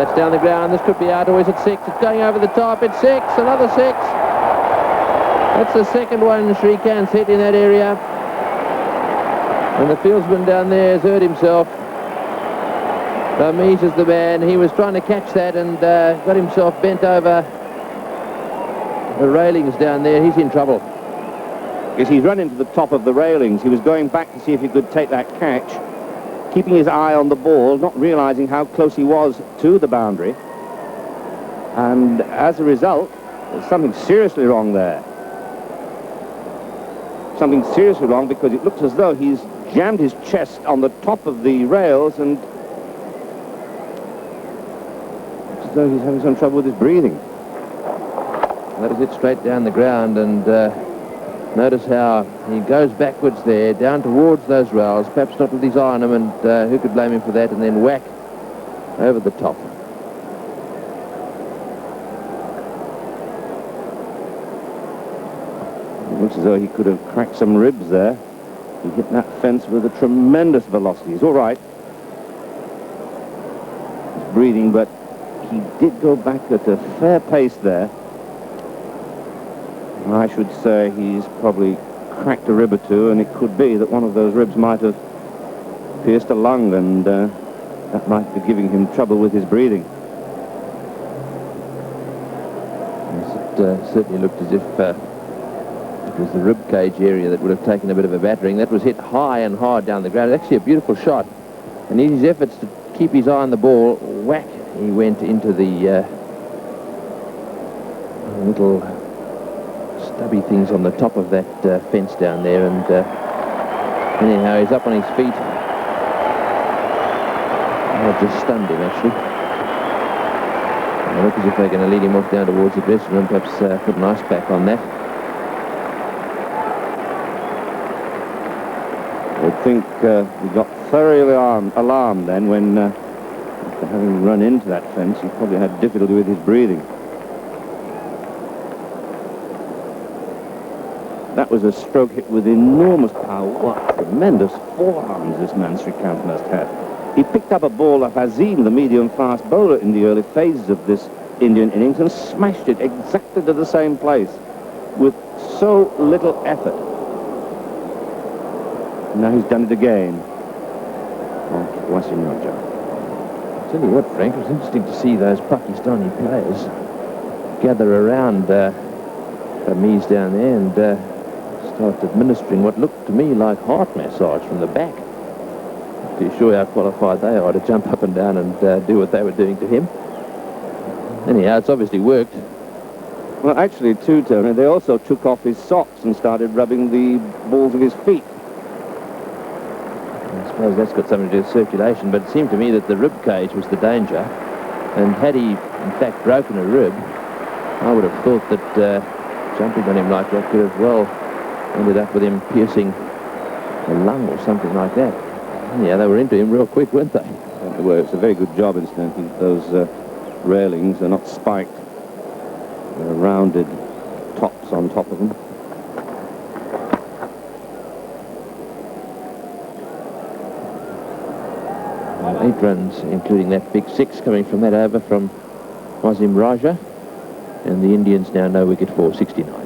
That's down the ground. This could be out. Or is it 6? It's going over the top. It's 6. Another 6. That's the second one Shrikant's hit in that area. And the fieldsman down there has hurt himself. Ramiz is the man. He was trying to catch that and got himself bent over the railings down there. He's in trouble. Yes, he's run into the top of the railings. He was going back to see if he could take that catch, keeping his eye on the ball, not realizing how close he was to the boundary. And as a result, there's something seriously wrong there. Something seriously wrong, because it looks as though he's jammed his chest on the top of the rails, and looks as though he's having some trouble with his breathing. That was hit straight down the ground, and notice how he goes backwards there, down towards those rails, perhaps not with his eye on them, and who could blame him for that, and then whack over the top. It looks as though he could have cracked some ribs there. He hit that fence with a tremendous velocity. He's all right. He's breathing, but he did go back at a fair pace there. I should say he's probably cracked a rib or two, and it could be that one of those ribs might have pierced a lung, and that might be giving him trouble with his breathing. Yes, it certainly looked as if it was the rib cage area that would have taken a bit of a battering. That was hit high and hard down the ground. It's actually a beautiful shot, and in his efforts to keep his eye on the ball, whack, he went into the little stubby things on the top of that fence down there, and anyhow, he's up on his feet. It just stunned him, actually. It looks as if they're going to lead him off down towards the dressing room, perhaps put an ice pack on that. I think he got thoroughly alarmed then when, after having run into that fence, he probably had difficulty with his breathing. That was a stroke hit with enormous power. What tremendous forearms this man Shrikant must have. He picked up a ball of Azim, the medium-fast bowler, in the early phases of this Indian innings, and smashed it exactly to the same place with so little effort. Now he's done it again. Oh, Wasim Raja. I'll tell you what, Frank, it was interesting to see those Pakistani players gather around Ramiz down there and start administering what looked to me like heart massage from the back. Not too sure how qualified they are to jump up and down and do what they were doing to him. Anyhow, it's obviously worked. Well, actually, too, Tony, they also took off his socks and started rubbing the balls of his feet. I suppose that's got something to do with circulation, but it seemed to me that the rib cage was the danger, and had he, in fact, broken a rib, I would have thought that jumping on him like that could have well ended up with him piercing a lung or something like that. Yeah, they were into him real quick, weren't they? They were. It's a very good job, incidentally. Those railings are not spiked. They're rounded tops on top of them. Well, 8 runs, including that big 6 coming from that over from Wasim Raja. And the Indians now no wicket for 69.